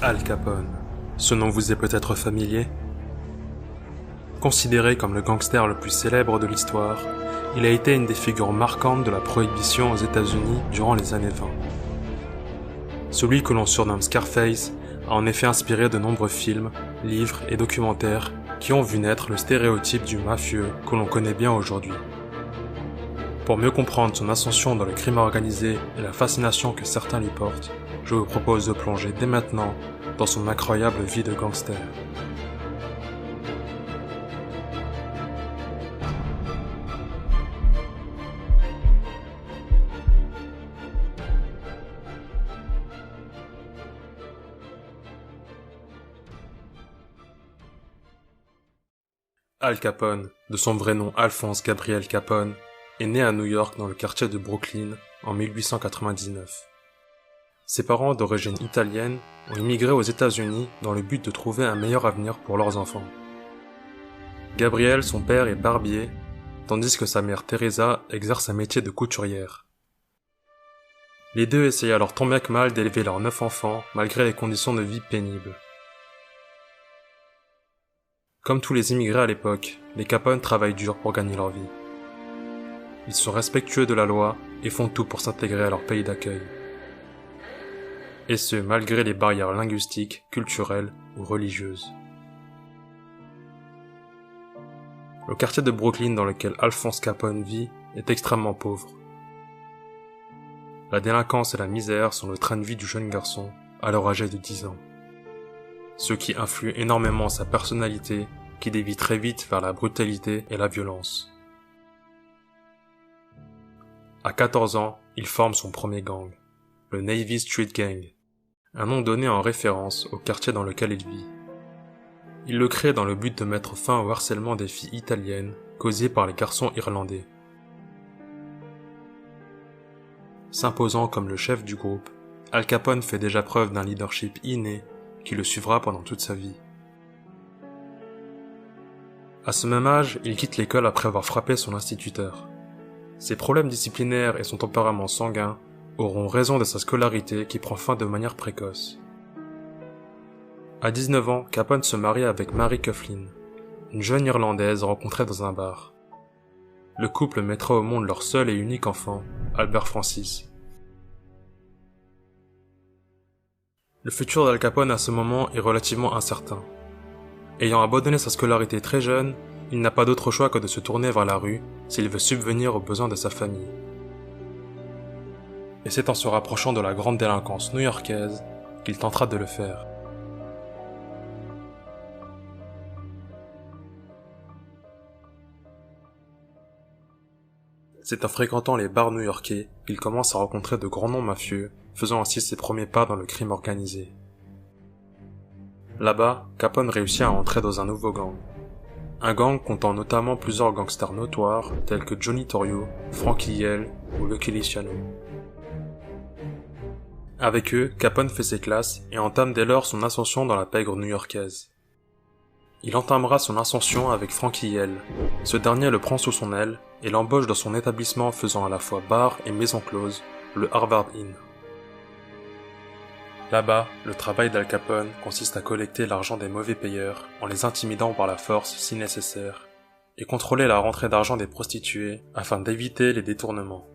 Al Capone. Ce nom vous est peut-être familier? Considéré comme le gangster le plus célèbre de l'histoire, il a été une des figures marquantes de la prohibition aux États-Unis durant les années 20. Celui que l'on surnomme Scarface a en effet inspiré de nombreux films, livres et documentaires qui ont vu naître le stéréotype du mafieux que l'on connaît bien aujourd'hui. Pour mieux comprendre son ascension dans le crime organisé et la fascination que certains lui portent, je vous propose de plonger dès maintenant dans son incroyable vie de gangster. Al Capone, de son vrai nom Alphonse Gabriel Capone, est né à New York dans le quartier de Brooklyn en 1899. Ses parents d'origine italienne ont immigré aux États-Unis dans le but de trouver un meilleur avenir pour leurs enfants. Gabriel, son père, est barbier, tandis que sa mère Teresa exerce un métier de couturière. Les deux essayent alors tant bien que mal d'élever leurs 9 enfants malgré les conditions de vie pénibles. Comme tous les immigrés à l'époque, les Capone travaillent dur pour gagner leur vie. Ils sont respectueux de la loi et font tout pour s'intégrer à leur pays d'accueil. Et ce, malgré les barrières linguistiques, culturelles ou religieuses. Le quartier de Brooklyn dans lequel Alphonse Capone vit est extrêmement pauvre. La délinquance et la misère sont le train de vie du jeune garçon, alors âgé de 10 ans. Ce qui influe énormément sa personnalité, qui dévie très vite vers la brutalité et la violence. À 14 ans, il forme son premier gang, le Navy Street Gang, un nom donné en référence au quartier dans lequel il vit. Il le crée dans le but de mettre fin au harcèlement des filles italiennes causé par les garçons irlandais. S'imposant comme le chef du groupe, Al Capone fait déjà preuve d'un leadership inné qui le suivra pendant toute sa vie. À ce même âge, il quitte l'école après avoir frappé son instituteur. Ses problèmes disciplinaires et son tempérament sanguin auront raison de sa scolarité qui prend fin de manière précoce. À 19 ans, Capone se marie avec Mary Coughlin, une jeune Irlandaise rencontrée dans un bar. Le couple mettra au monde leur seul et unique enfant, Albert Francis. Le futur d'Al Capone à ce moment est relativement incertain. Ayant abandonné sa scolarité très jeune, il n'a pas d'autre choix que de se tourner vers la rue s'il veut subvenir aux besoins de sa famille. Et c'est en se rapprochant de la grande délinquance new-yorkaise qu'il tentera de le faire. C'est en fréquentant les bars new-yorkais qu'il commence à rencontrer de grands noms mafieux, faisant ainsi ses premiers pas dans le crime organisé. Là-bas, Capone réussit à entrer dans un nouveau gang. Un gang comptant notamment plusieurs gangsters notoires tels que Johnny Torrio, Frankie Yell ou Lucky Luciano. Avec eux, Capone fait ses classes et entame dès lors son ascension dans la pègre new-yorkaise. Il entamera son ascension avec Frankie Yell. Ce dernier le prend sous son aile et l'embauche dans son établissement faisant à la fois bar et maison close, le Harvard Inn. Là-bas, le travail d'Al Capone consiste à collecter l'argent des mauvais payeurs en les intimidant par la force si nécessaire, et contrôler la rentrée d'argent des prostituées afin d'éviter les détournements.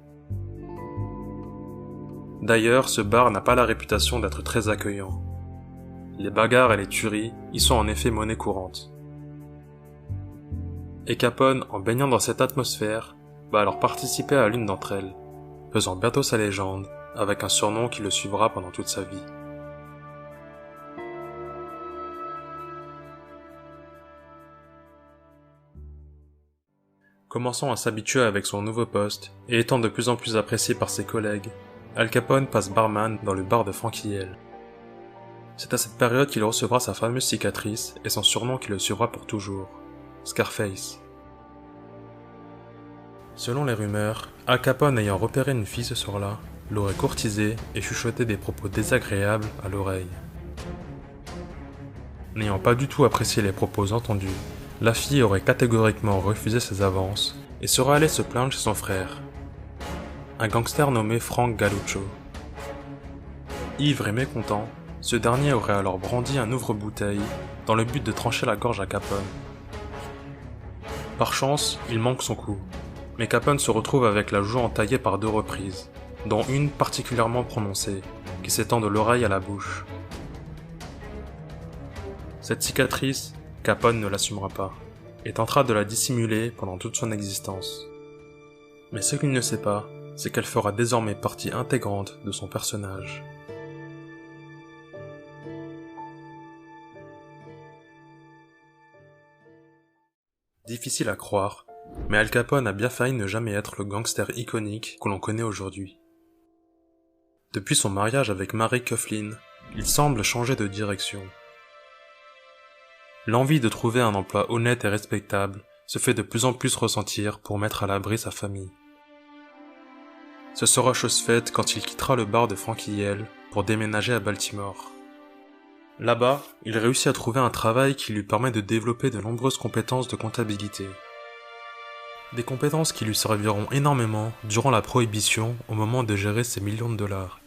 D'ailleurs, ce bar n'a pas la réputation d'être très accueillant. Les bagarres et les tueries y sont en effet monnaie courante. Et Capone, en baignant dans cette atmosphère, va alors participer à l'une d'entre elles, faisant bientôt sa légende, avec un surnom qui le suivra pendant toute sa vie. Commençant à s'habituer avec son nouveau poste, et étant de plus en plus apprécié par ses collègues, Al Capone passe barman dans le bar de Frankie Yell. C'est à cette période qu'il recevra sa fameuse cicatrice et son surnom qui le suivra pour toujours, Scarface. Selon les rumeurs, Al Capone ayant repéré une fille ce soir-là, l'aurait courtisée et chuchoté des propos désagréables à l'oreille. N'ayant pas du tout apprécié les propos entendus, la fille aurait catégoriquement refusé ses avances et serait allée se plaindre chez son frère, un gangster nommé Frank Galluccio. Ivre et mécontent, Ce dernier aurait alors brandi un ouvre-bouteille dans le but de trancher la gorge à Capone. Par chance, il manque son coup, mais Capone se retrouve avec la joue entaillée par 2 reprises, dont une particulièrement prononcée, qui s'étend de l'oreille à la bouche. Cette cicatrice, Capone ne l'assumera pas, et tentera de la dissimuler pendant toute son existence. Mais ce qu'il ne sait pas, c'est qu'elle fera désormais partie intégrante de son personnage. Difficile à croire, mais Al Capone a bien failli ne jamais être le gangster iconique que l'on connaît aujourd'hui. Depuis son mariage avec Mary Coughlin, il semble changer de direction. L'envie de trouver un emploi honnête et respectable se fait de plus en plus ressentir pour mettre à l'abri sa famille. Ce sera chose faite quand il quittera le bar de Frankie Yale pour déménager à Baltimore. Là-bas, il réussit à trouver un travail qui lui permet de développer de nombreuses compétences de comptabilité. Des compétences qui lui serviront énormément durant la prohibition au moment de gérer ses millions de dollars.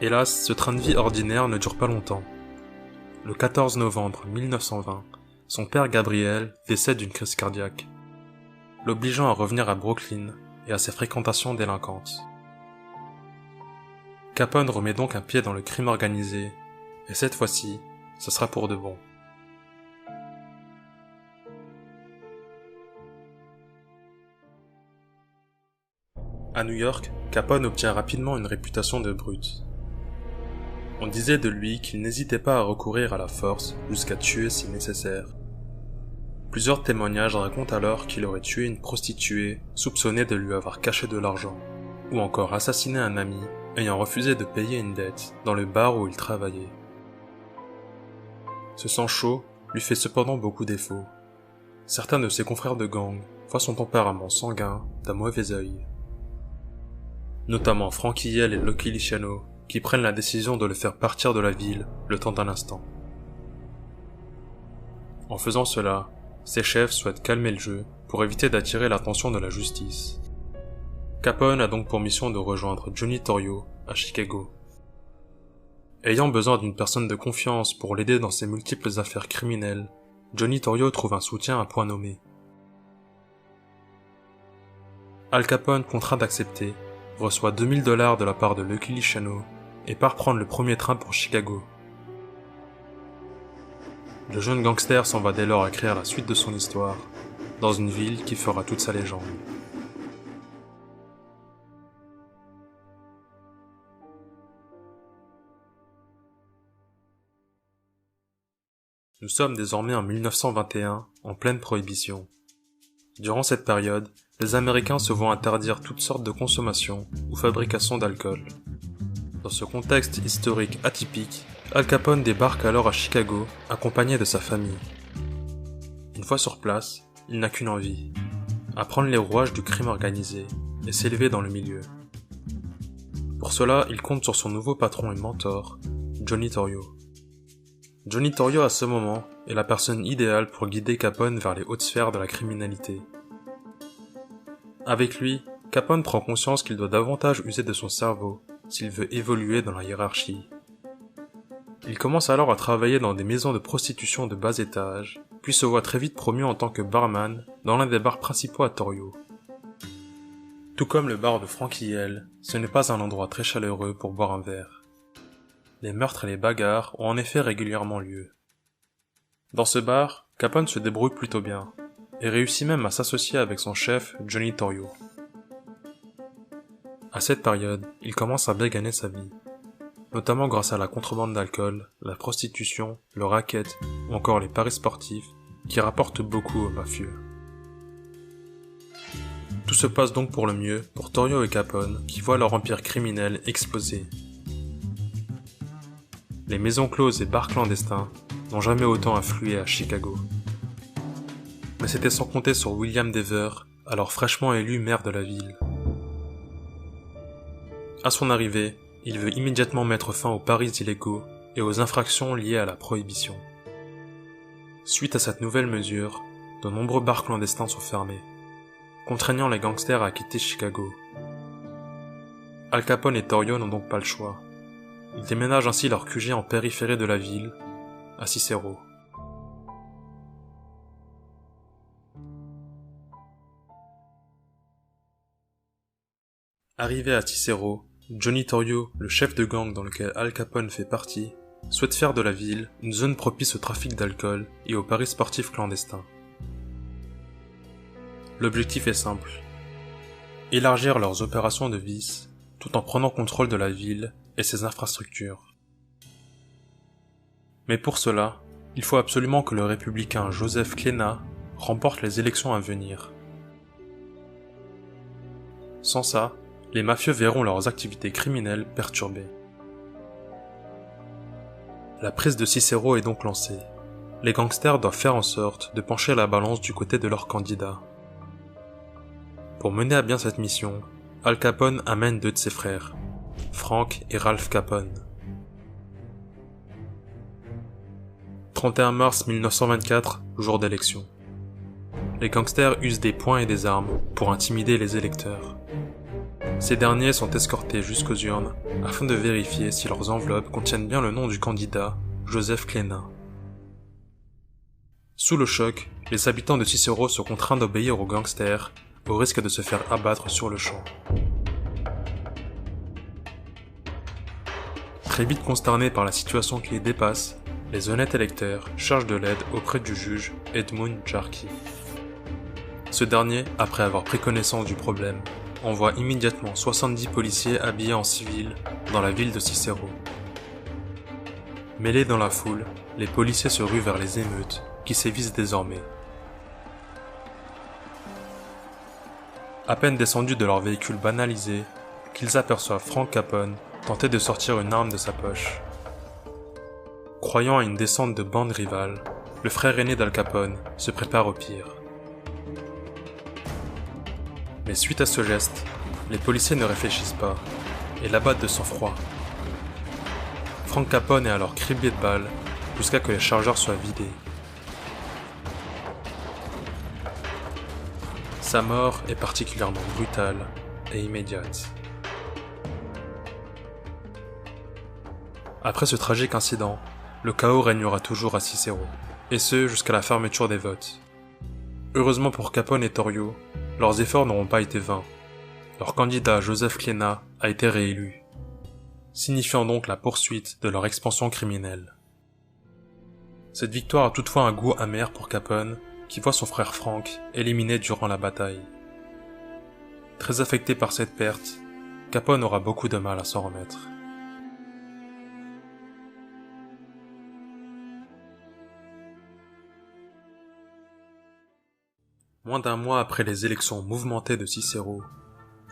Hélas, ce train de vie ordinaire ne dure pas longtemps. Le 14 novembre 1920, son père Gabriel décède d'une crise cardiaque, l'obligeant à revenir à Brooklyn et à ses fréquentations délinquantes. Capone remet donc un pied dans le crime organisé, et cette fois-ci, ce sera pour de bon. À New York, Capone obtient rapidement une réputation de brute. On disait de lui qu'il n'hésitait pas à recourir à la force jusqu'à tuer si nécessaire. Plusieurs témoignages racontent alors qu'il aurait tué une prostituée soupçonnée de lui avoir caché de l'argent, ou encore assassiné un ami ayant refusé de payer une dette dans le bar où il travaillait. Ce sang chaud lui fait cependant beaucoup défaut. Certains de ses confrères de gang voient son tempérament sanguin d'un mauvais œil. Notamment Frankie Yale et Lucky Luciano, qui prennent la décision de le faire partir de la ville le temps d'un instant. En faisant cela, ses chefs souhaitent calmer le jeu pour éviter d'attirer l'attention de la justice. Capone a donc pour mission de rejoindre Johnny Torrio à Chicago. Ayant besoin d'une personne de confiance pour l'aider dans ses multiples affaires criminelles, Johnny Torrio trouve un soutien à point nommé. Al Capone, contraint d'accepter, reçoit $2000 de la part de Lucky Luciano et part prendre le premier train pour Chicago. Le jeune gangster s'en va dès lors écrire la suite de son histoire, dans une ville qui fera toute sa légende. Nous sommes désormais en 1921, en pleine prohibition. Durant cette période, les Américains se voient interdire toutes sortes de consommation ou fabrication d'alcool. Dans ce contexte historique atypique, Al Capone débarque alors à Chicago, accompagné de sa famille. Une fois sur place, il n'a qu'une envie, apprendre les rouages du crime organisé et s'élever dans le milieu. Pour cela, il compte sur son nouveau patron et mentor, Johnny Torrio. Johnny Torrio à ce moment est la personne idéale pour guider Capone vers les hautes sphères de la criminalité. Avec lui, Capone prend conscience qu'il doit davantage user de son cerveau s'il veut évoluer dans la hiérarchie. Il commence alors à travailler dans des maisons de prostitution de bas étage, puis se voit très vite promu en tant que barman dans l'un des bars principaux à Torrio. Tout comme le bar de Frankie Yale, ce n'est pas un endroit très chaleureux pour boire un verre. Les meurtres et les bagarres ont en effet régulièrement lieu. Dans ce bar, Capone se débrouille plutôt bien, et réussit même à s'associer avec son chef Johnny Torrio. À cette période, il commence à bien gagner sa vie, notamment grâce à la contrebande d'alcool, la prostitution, le racket ou encore les paris sportifs qui rapportent beaucoup aux mafieux. Tout se passe donc pour le mieux pour Torrio et Capone qui voient leur empire criminel exploser. Les maisons closes et bars clandestins n'ont jamais autant afflué à Chicago. Mais c'était sans compter sur William Dever, alors fraîchement élu maire de la ville. À son arrivée, il veut immédiatement mettre fin aux paris illégaux et aux infractions liées à la prohibition. Suite à cette nouvelle mesure, de nombreux bars clandestins sont fermés, contraignant les gangsters à quitter Chicago. Al Capone et Torrio n'ont donc pas le choix. Ils déménagent ainsi leur QG en périphérie de la ville, à Cicero. Arrivé à Cicero, Johnny Torrio, le chef de gang dans lequel Al Capone fait partie, souhaite faire de la ville une zone propice au trafic d'alcool et aux paris sportifs clandestins. L'objectif est simple. Élargir leurs opérations de vice, tout en prenant contrôle de la ville et ses infrastructures. Mais pour cela, il faut absolument que le républicain Joseph Klena remporte les élections à venir. Sans ça, les mafieux verront leurs activités criminelles perturbées. La prise de Cicero est donc lancée. Les gangsters doivent faire en sorte de pencher la balance du côté de leur candidat. Pour mener à bien cette mission, Al Capone amène deux de ses frères, Frank et Ralph Capone. 31 mars 1924, jour d'élection. Les gangsters usent des poings et des armes pour intimider les électeurs. Ces derniers sont escortés jusqu'aux urnes afin de vérifier si leurs enveloppes contiennent bien le nom du candidat, Joseph Klena. Sous le choc, les habitants de Cicero sont contraints d'obéir aux gangsters au risque de se faire abattre sur le champ. Très vite consternés par la situation qui les dépasse, les honnêtes électeurs cherchent de l'aide auprès du juge Edmund Jarkey. Ce dernier, après avoir pris connaissance du problème, envoie immédiatement 70 policiers habillés en civil dans la ville de Cicero. Mêlés dans la foule, les policiers se ruent vers les émeutes qui sévissent désormais. À peine descendus de leur véhicule banalisé, qu'ils aperçoivent Frank Capone tenter de sortir une arme de sa poche. Croyant à une descente de bande rivale, le frère aîné d'Al Capone se prépare au pire. Mais suite à ce geste, les policiers ne réfléchissent pas et l'abattent de sang-froid. Frank Capone est alors criblé de balles jusqu'à que les chargeurs soient vidés. Sa mort est particulièrement brutale et immédiate. Après ce tragique incident, le chaos régnera toujours à Cicero, et ce jusqu'à la fermeture des votes. Heureusement pour Capone et Torrio, leurs efforts n'auront pas été vains. Leur candidat Joseph Klena a été réélu, signifiant donc la poursuite de leur expansion criminelle. Cette victoire a toutefois un goût amer pour Capone, qui voit son frère Frank éliminé durant la bataille. Très affecté par cette perte, Capone aura beaucoup de mal à s'en remettre. Moins d'un mois après les élections mouvementées de Cicero,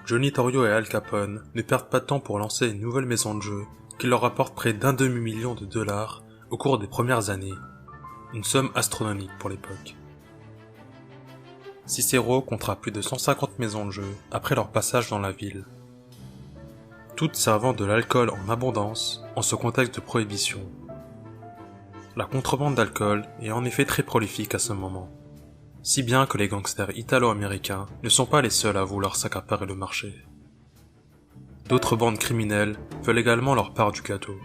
Johnny Torrio et Al Capone ne perdent pas de temps pour lancer une nouvelle maison de jeu qui leur rapporte près d'1 demi-million de dollars au cours des premières années, une somme astronomique pour l'époque. Cicero comptera plus de 150 maisons de jeu après leur passage dans la ville, toutes servant de l'alcool en abondance en ce contexte de prohibition. La contrebande d'alcool est en effet très prolifique à ce moment, si bien que les gangsters italo-américains ne sont pas les seuls à vouloir s'accaparer le marché. D'autres bandes criminelles veulent également leur part du gâteau,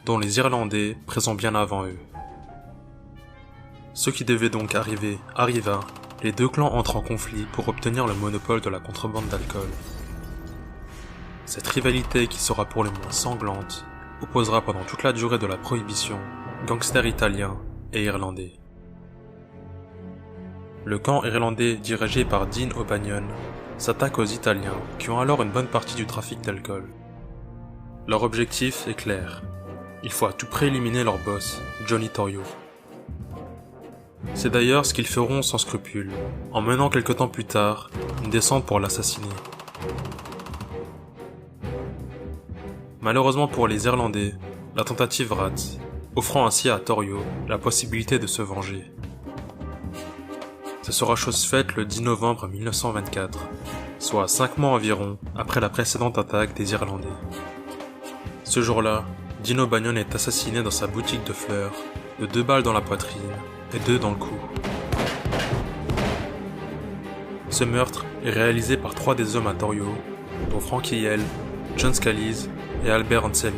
dont les Irlandais présents bien avant eux. Ce qui devait donc arriver arriva, les deux clans entrent en conflit pour obtenir le monopole de la contrebande d'alcool. Cette rivalité, qui sera pour le moins sanglante, opposera pendant toute la durée de la prohibition gangsters italiens et irlandais. Le camp irlandais dirigé par Dean O'Banion s'attaque aux Italiens qui ont alors une bonne partie du trafic d'alcool. Leur objectif est clair. Il faut à tout prix éliminer leur boss, Johnny Torrio. C'est d'ailleurs ce qu'ils feront sans scrupule, en menant quelque temps plus tard une descente pour l'assassiner. Malheureusement pour les Irlandais, la tentative rate, offrant ainsi à Torrio la possibilité de se venger. Ce sera chose faite le 10 novembre 1924, soit 5 mois environ après la précédente attaque des Irlandais. Ce jour-là, Dean O'Banion est assassiné dans sa boutique de fleurs, de 2 balles dans la poitrine et 2 dans le cou. Ce meurtre est réalisé par 3 des hommes à Torrio, dont Frank Yell, John Scalise et Albert Anselmi.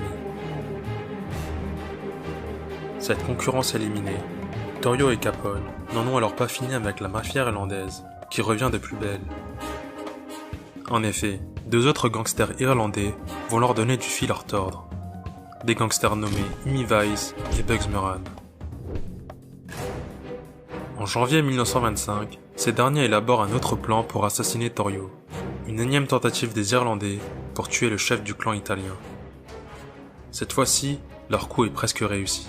Cette concurrence éliminée, Torrio et Capone n'en ont alors pas fini avec la mafia irlandaise, qui revient de plus belle. En effet, deux autres gangsters irlandais vont leur donner du fil à retordre. Des gangsters nommés Imi Vice et Bugs Moran. En janvier 1925, ces derniers élaborent un autre plan pour assassiner Torrio. Une énième tentative des Irlandais pour tuer le chef du clan italien. Cette fois-ci, leur coup est presque réussi.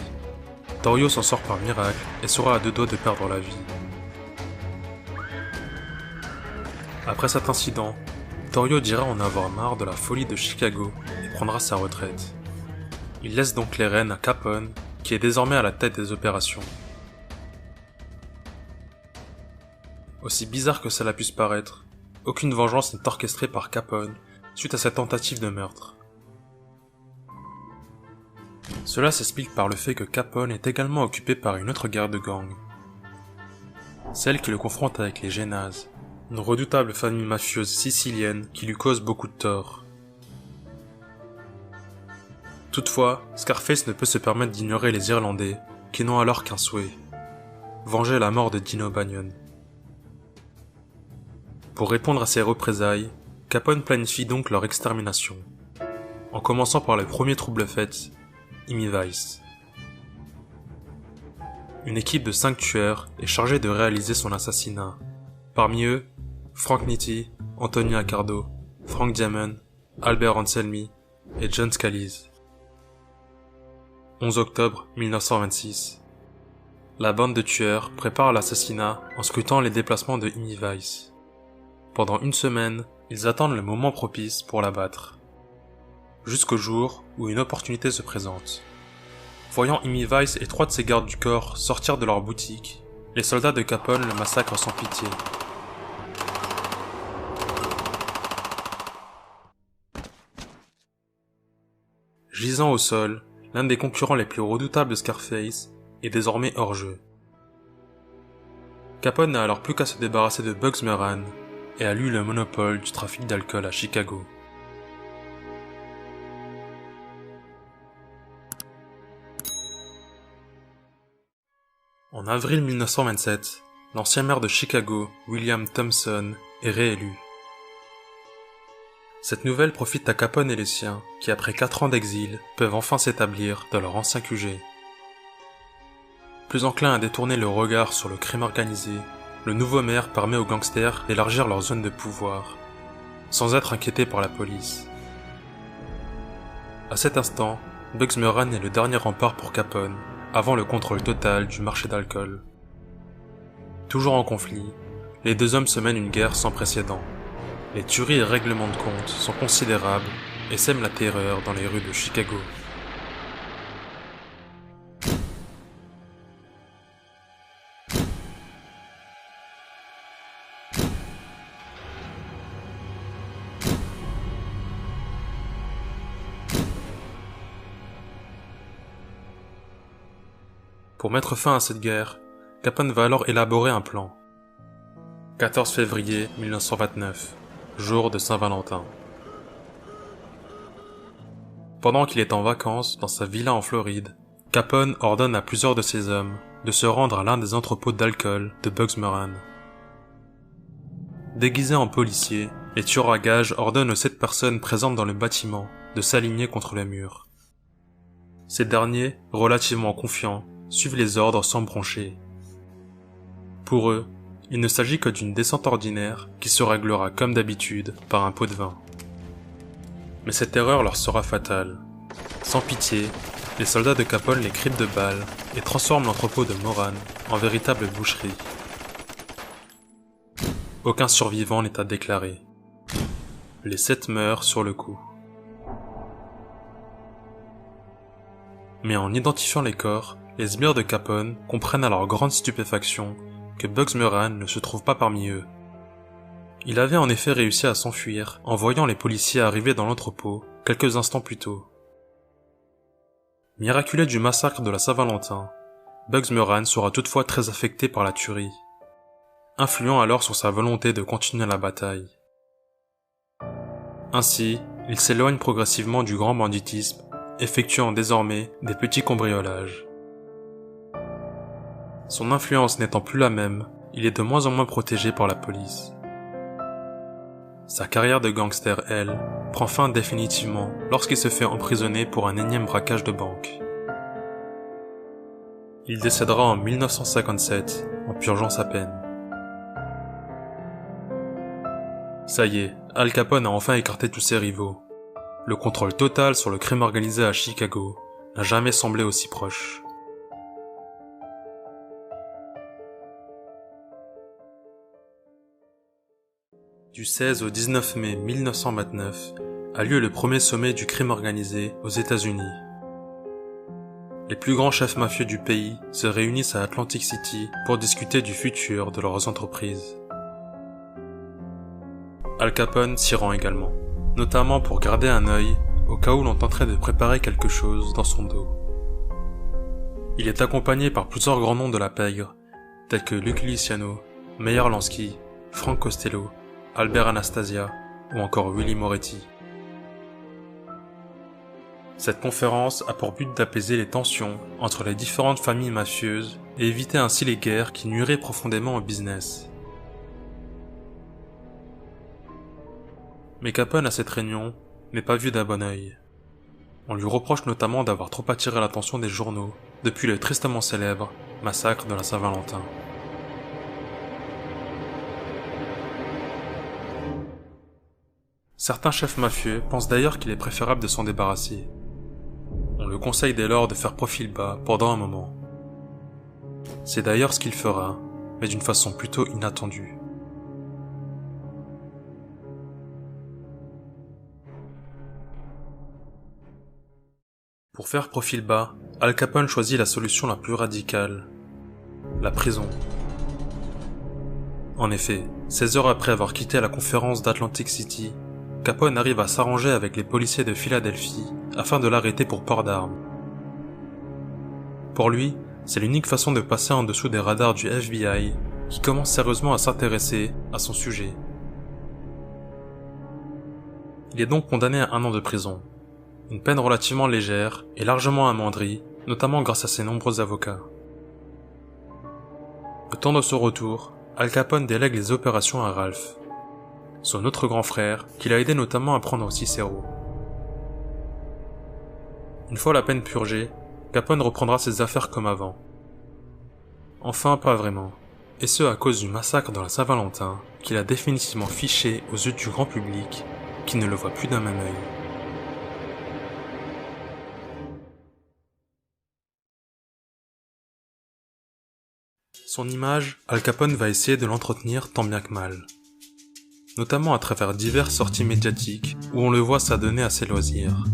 Torrio s'en sort par miracle et sera à deux doigts de perdre la vie. Après cet incident, Torrio dira en avoir marre de la folie de Chicago et prendra sa retraite. Il laisse donc les rênes à Capone, qui est désormais à la tête des opérations. Aussi bizarre que cela puisse paraître, aucune vengeance n'est orchestrée par Capone suite à cette tentative de meurtre. Cela s'explique par le fait que Capone est également occupé par une autre guerre de gang. Celle qui le confronte avec les Genaz, une redoutable famille mafieuse sicilienne qui lui cause beaucoup de tort. Toutefois, Scarface ne peut se permettre d'ignorer les Irlandais, qui n'ont alors qu'un souhait: venger la mort de Dino Bagnon. Pour répondre à ces représailles, Capone planifie donc leur extermination, en commençant par le premier trouble fait, Imi Vice. Une équipe de 5 tueurs est chargée de réaliser son assassinat. Parmi eux, Frank Nitti, Anthony Accardo, Frank Diamond, Albert Anselmi et John Scalise. 11 octobre 1926. La bande de tueurs prépare l'assassinat en scrutant les déplacements de Imi Vice. Pendant une semaine, ils attendent le moment propice pour l'abattre. Jusqu'au jour où une opportunité se présente. Voyant Imi Vice et 3 de ses gardes du corps sortir de leur boutique, les soldats de Capone le massacrent sans pitié. Gisant au sol, l'un des concurrents les plus redoutables de Scarface est désormais hors jeu. Capone n'a alors plus qu'à se débarrasser de Bugs Moran et a lui le monopole du trafic d'alcool à Chicago. En avril 1927, l'ancien maire de Chicago, William Thompson, est réélu. Cette nouvelle profite à Capone et les siens, qui après 4 ans d'exil, peuvent enfin s'établir dans leur ancien QG. Plus enclin à détourner le regard sur le crime organisé, le nouveau maire permet aux gangsters d'élargir leur zone de pouvoir, sans être inquiétés par la police. À cet instant, Bugs Moran est le dernier rempart pour Capone, avant le contrôle total du marché d'alcool. Toujours en conflit, les deux hommes se mènent une guerre sans précédent. Les tueries et règlements de compte sont considérables et sèment la terreur dans les rues de Chicago. Pour mettre fin à cette guerre, Capone va alors élaborer un plan. 14 février 1929, jour de Saint-Valentin. Pendant qu'il est en vacances dans sa villa en Floride, Capone ordonne à plusieurs de ses hommes de se rendre à l'un des entrepôts d'alcool de Bugs Moran. Déguisés en policiers, les tueurs à gages ordonnent aux 7 personnes présentes dans le bâtiment de s'aligner contre le mur. Ces derniers, relativement confiants, suivent les ordres sans broncher. Pour eux, il ne s'agit que d'une descente ordinaire qui se réglera comme d'habitude par un pot de vin. Mais cette erreur leur sera fatale. Sans pitié, les soldats de Capone les criblent de balles et transforment l'entrepôt de Moran en véritable boucherie. Aucun survivant n'est à déclarer. Les 7 meurent sur le coup. Mais en identifiant les corps, les sbires de Capone comprennent à leur grande stupéfaction que Bugs Moran ne se trouve pas parmi eux. Il avait en effet réussi à s'enfuir en voyant les policiers arriver dans l'entrepôt quelques instants plus tôt. Miraculé du massacre de la Saint-Valentin, Bugs Moran sera toutefois très affecté par la tuerie, influant alors sur sa volonté de continuer la bataille. Ainsi, il s'éloigne progressivement du grand banditisme, effectuant désormais des petits cambriolages. Son influence n'étant plus la même, il est de moins en moins protégé par la police. Sa carrière de gangster, elle, prend fin définitivement lorsqu'il se fait emprisonner pour un énième braquage de banque. Il décédera en 1957, en purgeant sa peine. Ça y est, Al Capone a enfin écarté tous ses rivaux. Le contrôle total sur le crime organisé à Chicago n'a jamais semblé aussi proche. Du 16 au 19 mai 1929 a lieu le premier sommet du crime organisé aux États-Unis. Les plus grands chefs mafieux du pays se réunissent à Atlantic City pour discuter du futur de leurs entreprises. Al Capone s'y rend également, notamment pour garder un œil au cas où l'on tenterait de préparer quelque chose dans son dos. Il est accompagné par plusieurs grands noms de la pègre, tels que Luc Luciano, Meyer Lansky, Frank Costello, Albert Anastasia ou encore Willie Moretti. Cette conférence a pour but d'apaiser les tensions entre les différentes familles mafieuses et éviter ainsi les guerres qui nuiraient profondément au business. Mais Capone à cette réunion n'est pas vu d'un bon œil. On lui reproche notamment d'avoir trop attiré l'attention des journaux depuis le tristement célèbre massacre de la Saint-Valentin. Certains chefs mafieux pensent d'ailleurs qu'il est préférable de s'en débarrasser. On le conseille dès lors de faire profil bas pendant un moment. C'est d'ailleurs ce qu'il fera, mais d'une façon plutôt inattendue. Pour faire profil bas, Al Capone choisit la solution la plus radicale, la prison. En effet, 16 heures après avoir quitté la conférence d'Atlantic City, Capone arrive à s'arranger avec les policiers de Philadelphie afin de l'arrêter pour port d'armes. Pour lui, c'est l'unique façon de passer en dessous des radars du FBI qui commence sérieusement à s'intéresser à son sujet. Il est donc condamné à 1 an de prison, une peine relativement légère et largement amoindrie, notamment grâce à ses nombreux avocats. Le temps de son retour, Al Capone délègue les opérations à Ralph, son autre grand frère, qui l'a aidé notamment à prendre Cicero. Une fois la peine purgée, Capone reprendra ses affaires comme avant. Enfin, pas vraiment, et ce à cause du massacre de la Saint-Valentin, qu'il a définitivement fiché aux yeux du grand public, qui ne le voit plus d'un même œil. Son image, Al Capone va essayer de l'entretenir tant bien que mal. Notamment à travers diverses sorties médiatiques où on le voit s'adonner à ses loisirs.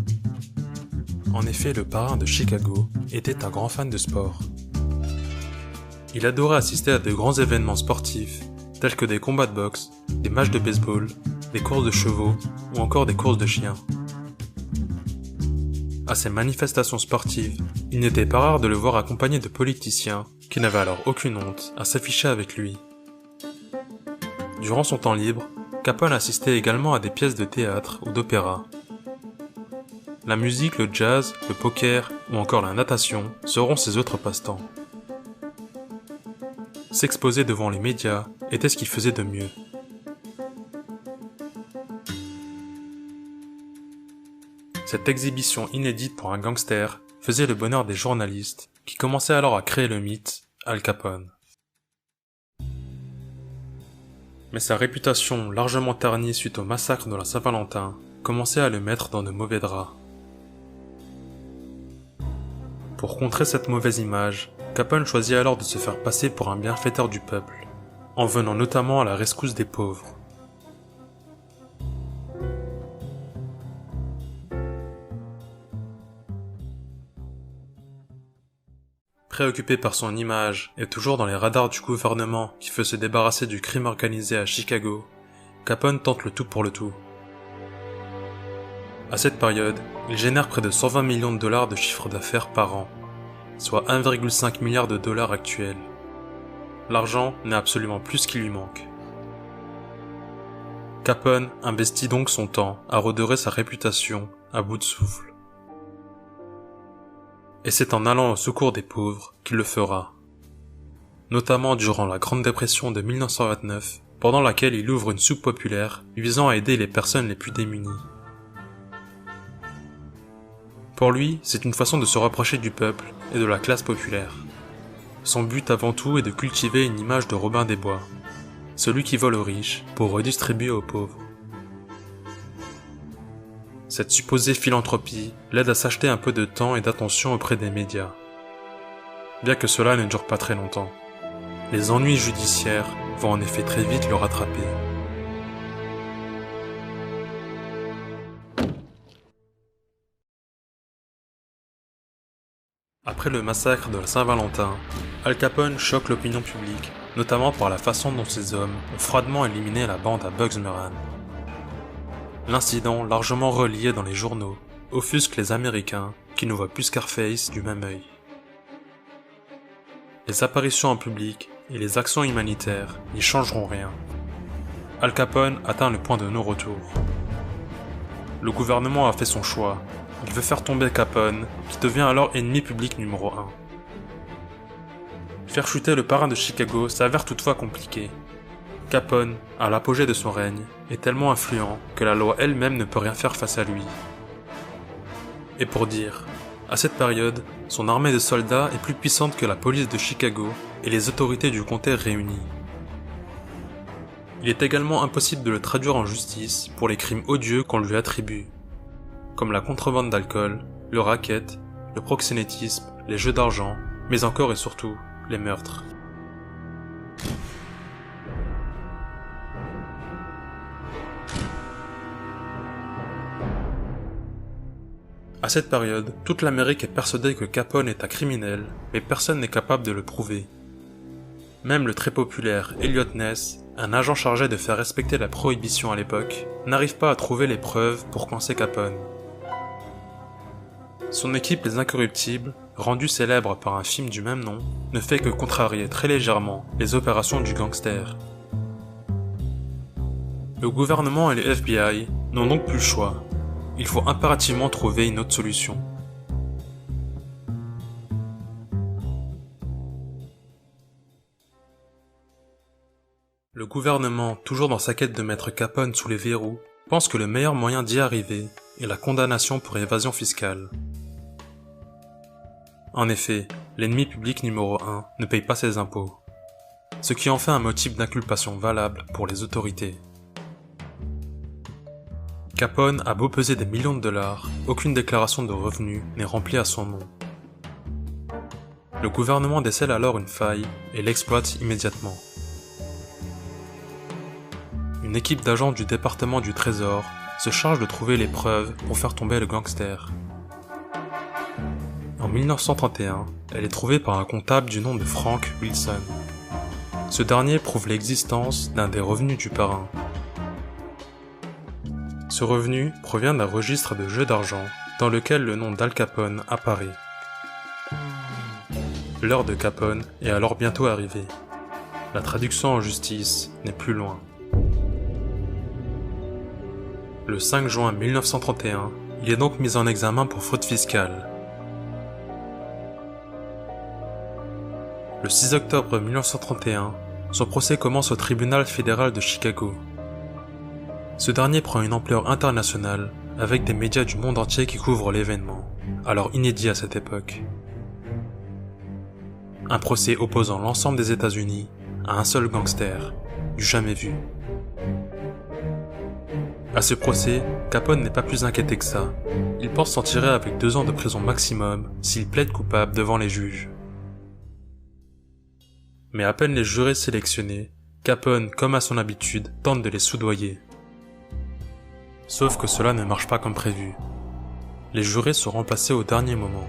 En effet, le parrain de Chicago était un grand fan de sport. Il adorait assister à de grands événements sportifs tels que des combats de boxe, des matchs de baseball, des courses de chevaux ou encore des courses de chiens. À ces manifestations sportives, il n'était pas rare de le voir accompagné de politiciens qui n'avaient alors aucune honte à s'afficher avec lui. Durant son temps libre, Capone assistait également à des pièces de théâtre ou d'opéra. La musique, le jazz, le poker ou encore la natation seront ses autres passe-temps. S'exposer devant les médias était ce qu'il faisait de mieux. Cette exhibition inédite pour un gangster faisait le bonheur des journalistes qui commençaient alors à créer le mythe Al Capone. Mais sa réputation largement ternie suite au massacre de la Saint-Valentin commençait à le mettre dans de mauvais draps. Pour contrer cette mauvaise image, Capone choisit alors de se faire passer pour un bienfaiteur du peuple, en venant notamment à la rescousse des pauvres. Préoccupé par son image et toujours dans les radars du gouvernement qui veut se débarrasser du crime organisé à Chicago, Capone tente le tout pour le tout. À cette période, il génère près de 120 millions de dollars de chiffre d'affaires par an, soit 1,5 milliard de dollars actuels. L'argent n'est absolument plus ce qui lui manque. Capone investit donc son temps à redorer sa réputation à bout de souffle. Et c'est en allant au secours des pauvres qu'il le fera. Notamment durant la Grande Dépression de 1929, pendant laquelle il ouvre une soupe populaire visant à aider les personnes les plus démunies. Pour lui, c'est une façon de se rapprocher du peuple et de la classe populaire. Son but avant tout est de cultiver une image de Robin des Bois, celui qui vole aux riches pour redistribuer aux pauvres. Cette supposée philanthropie l'aide à s'acheter un peu de temps et d'attention auprès des médias. Bien que cela ne dure pas très longtemps. Les ennuis judiciaires vont en effet très vite le rattraper. Après le massacre de la Saint-Valentin, Al Capone choque l'opinion publique, notamment par la façon dont ses hommes ont froidement éliminé la bande à Bugs Moran. L'incident, largement relié dans les journaux, offusque les Américains qui ne voient plus Scarface du même œil. Les apparitions en public et les actions humanitaires n'y changeront rien. Al Capone atteint le point de non-retour. Le gouvernement a fait son choix. Il veut faire tomber Capone, qui devient alors ennemi public numéro 1. Faire chuter le parrain de Chicago s'avère toutefois compliqué. Capone, à l'apogée de son règne, est tellement influent que la loi elle-même ne peut rien faire face à lui. Et pour dire, à cette période, son armée de soldats est plus puissante que la police de Chicago et les autorités du comté réunies. Il est également impossible de le traduire en justice pour les crimes odieux qu'on lui attribue, comme la contrebande d'alcool, le racket, le proxénétisme, les jeux d'argent, mais encore et surtout, les meurtres. À cette période, toute l'Amérique est persuadée que Capone est un criminel, mais personne n'est capable de le prouver. Même le très populaire Eliot Ness, un agent chargé de faire respecter la prohibition à l'époque, n'arrive pas à trouver les preuves pour coincer Capone. Son équipe Les Incorruptibles, rendue célèbre par un film du même nom, ne fait que contrarier très légèrement les opérations du gangster. Le gouvernement et les FBI n'ont donc plus le choix. Il faut impérativement trouver une autre solution. Le gouvernement, toujours dans sa quête de mettre Capone sous les verrous, pense que le meilleur moyen d'y arriver est la condamnation pour évasion fiscale. En effet, l'ennemi public numéro 1 ne paye pas ses impôts, ce qui en fait un motif d'inculpation valable pour les autorités. Capone a beau peser des millions de dollars, aucune déclaration de revenus n'est remplie à son nom. Le gouvernement décèle alors une faille et l'exploite immédiatement. Une équipe d'agents du département du Trésor se charge de trouver les preuves pour faire tomber le gangster. En 1931, elle est trouvée par un comptable du nom de Frank Wilson. Ce dernier prouve l'existence d'un des revenus du parrain. Ce revenu provient d'un registre de jeux d'argent dans lequel le nom d'Al Capone apparaît. L'heure de Capone est alors bientôt arrivée. La traduction en justice n'est plus loin. Le 5 juin 1931, il est donc mis en examen pour fraude fiscale. Le 6 octobre 1931, son procès commence au tribunal fédéral de Chicago. Ce dernier prend une ampleur internationale avec des médias du monde entier qui couvrent l'événement, alors inédit à cette époque. Un procès opposant l'ensemble des États-Unis à un seul gangster, du jamais vu. À ce procès, Capone n'est pas plus inquiété que ça. Il pense s'en tirer avec 2 ans de prison maximum s'il plaide coupable devant les juges. Mais à peine les jurés sélectionnés, Capone, comme à son habitude, tente de les soudoyer. Sauf que cela ne marche pas comme prévu. Les jurés sont remplacés au dernier moment.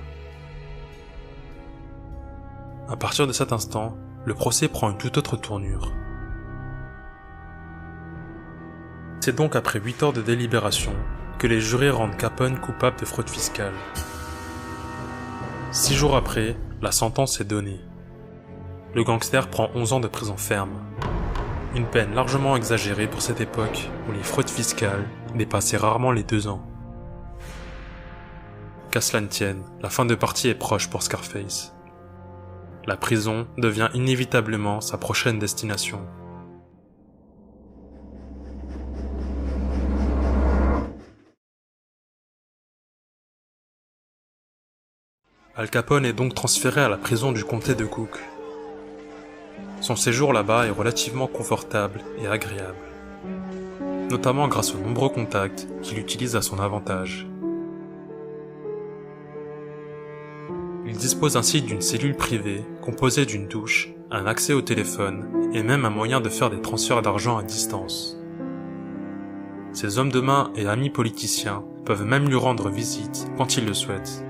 À partir de cet instant, le procès prend une toute autre tournure. C'est donc après 8 heures de délibération que les jurés rendent Capone coupable de fraude fiscale. 6 jours après, la sentence est donnée. Le gangster prend 11 ans de prison ferme. Une peine largement exagérée pour cette époque où les fraudes fiscales dépassaient rarement les 2 ans. Qu'à cela ne tienne, la fin de partie est proche pour Scarface. La prison devient inévitablement sa prochaine destination. Al Capone est donc transféré à la prison du comté de Cook. Son séjour là-bas est relativement confortable et agréable, notamment grâce aux nombreux contacts qu'il utilise à son avantage. Il dispose ainsi d'une cellule privée composée d'une douche, un accès au téléphone et même un moyen de faire des transferts d'argent à distance. Ses hommes de main et amis politiciens peuvent même lui rendre visite quand ils le souhaitent.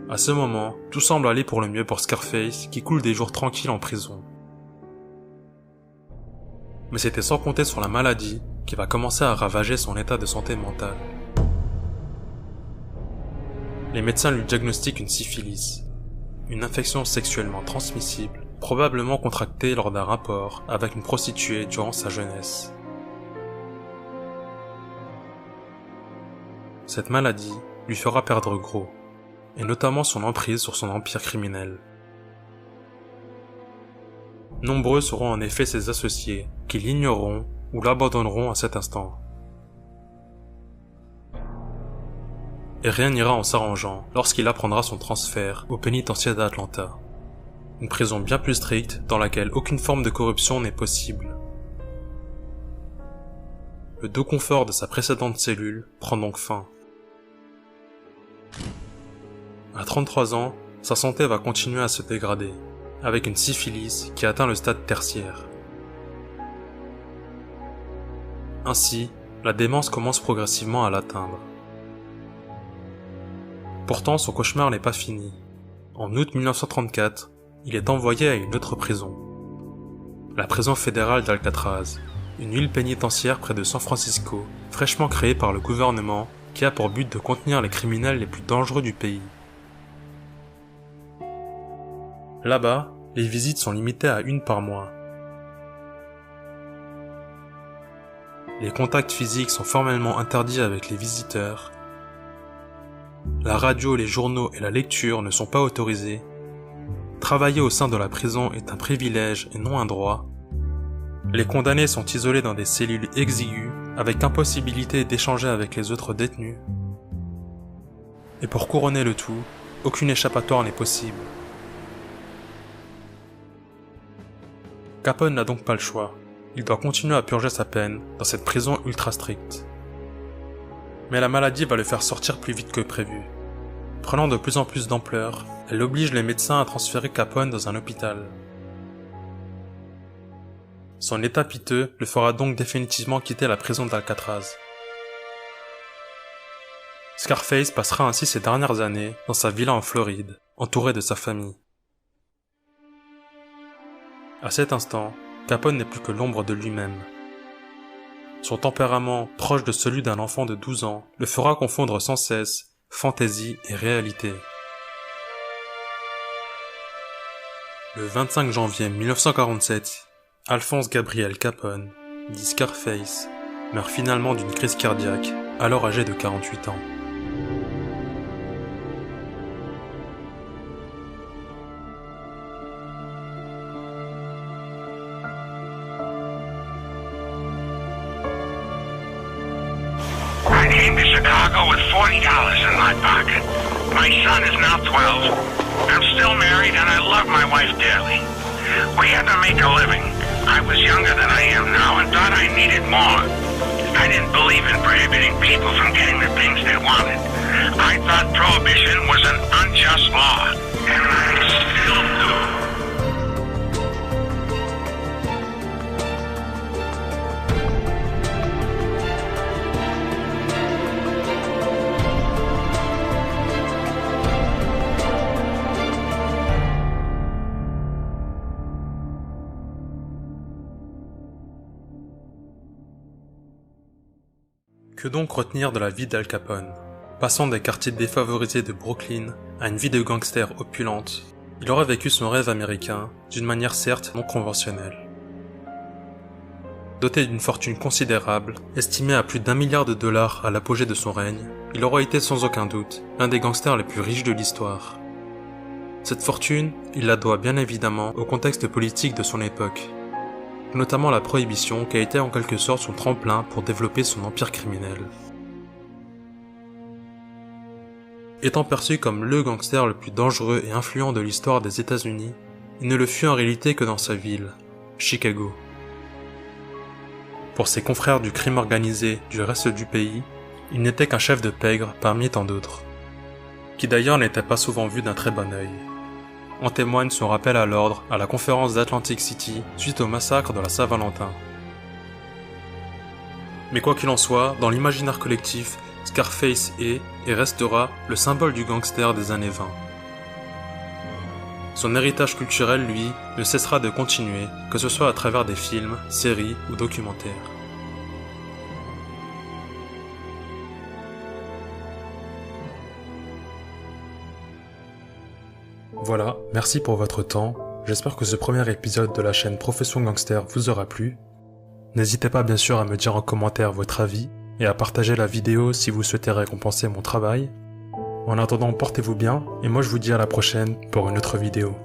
À ce moment, tout semble aller pour le mieux pour Scarface qui coule des jours tranquilles en prison. Mais c'était sans compter sur la maladie qui va commencer à ravager son état de santé mentale. Les médecins lui diagnostiquent une syphilis, une infection sexuellement transmissible, probablement contractée lors d'un rapport avec une prostituée durant sa jeunesse. Cette maladie lui fera perdre gros, et notamment son emprise sur son empire criminel. Nombreux seront en effet ses associés qui l'ignoreront ou l'abandonneront à cet instant. Et rien n'ira en s'arrangeant lorsqu'il apprendra son transfert au pénitencier d'Atlanta, une prison bien plus stricte dans laquelle aucune forme de corruption n'est possible. Le doux confort de sa précédente cellule prend donc fin. À 33 ans, sa santé va continuer à se dégrader, avec une syphilis qui atteint le stade tertiaire. Ainsi, la démence commence progressivement à l'atteindre. Pourtant, son cauchemar n'est pas fini. En août 1934, il est envoyé à une autre prison. La prison fédérale d'Alcatraz, une ville pénitentiaire près de San Francisco, fraîchement créée par le gouvernement qui a pour but de contenir les criminels les plus dangereux du pays. Là-bas, les visites sont limitées à 1 par mois. Les contacts physiques sont formellement interdits avec les visiteurs. La radio, les journaux et la lecture ne sont pas autorisés. Travailler au sein de la prison est un privilège et non un droit. Les condamnés sont isolés dans des cellules exiguës, avec impossibilité d'échanger avec les autres détenus. Et pour couronner le tout, aucune échappatoire n'est possible. Capone n'a donc pas le choix. Il doit continuer à purger sa peine dans cette prison ultra stricte. Mais la maladie va le faire sortir plus vite que prévu. Prenant de plus en plus d'ampleur, elle oblige les médecins à transférer Capone dans un hôpital. Son état piteux le fera donc définitivement quitter la prison d'Alcatraz. Scarface passera ainsi ses dernières années dans sa villa en Floride, entouré de sa famille. À cet instant, Capone n'est plus que l'ombre de lui-même. Son tempérament, proche de celui d'un enfant de 12 ans, le fera confondre sans cesse fantaisie et réalité. Le 25 janvier 1947, Alphonse Gabriel Capone, dit Scarface, meurt finalement d'une crise cardiaque, alors âgé de 48 ans. I came to Chicago with $40 in my pocket. My son is now 12. I'm still married and I love my wife dearly. We had to make a living. I was younger than I am now and thought I needed more. I didn't believe in prohibiting people from getting the things they wanted. I thought prohibition was an unjust law, and I still do. Que donc retenir de la vie d'Al Capone? Passant des quartiers défavorisés de Brooklyn à une vie de gangster opulente, il aurait vécu son rêve américain d'une manière certes non conventionnelle. Doté d'une fortune considérable, estimée à plus d'1 milliard de dollars à l'apogée de son règne, il aura été sans aucun doute l'un des gangsters les plus riches de l'histoire. Cette fortune, il la doit bien évidemment au contexte politique de son époque, notamment la prohibition qui a été en quelque sorte son tremplin pour développer son empire criminel. Étant perçu comme le gangster le plus dangereux et influent de l'histoire des États-Unis, il ne le fut en réalité que dans sa ville, Chicago. Pour ses confrères du crime organisé du reste du pays, il n'était qu'un chef de pègre parmi tant d'autres, qui d'ailleurs n'était pas souvent vu d'un très bon œil. En témoigne son rappel à l'ordre à la conférence d'Atlantic City suite au massacre de la Saint-Valentin. Mais quoi qu'il en soit, dans l'imaginaire collectif, Scarface est et restera le symbole du gangster des années 20. Son héritage culturel, lui, ne cessera de continuer, que ce soit à travers des films, séries ou documentaires. Voilà, merci pour votre temps. J'espère que ce premier épisode de la chaîne Profession Gangster vous aura plu. N'hésitez pas bien sûr à me dire en commentaire votre avis et à partager la vidéo si vous souhaitez récompenser mon travail. En attendant, portez-vous bien et moi je vous dis à la prochaine pour une autre vidéo.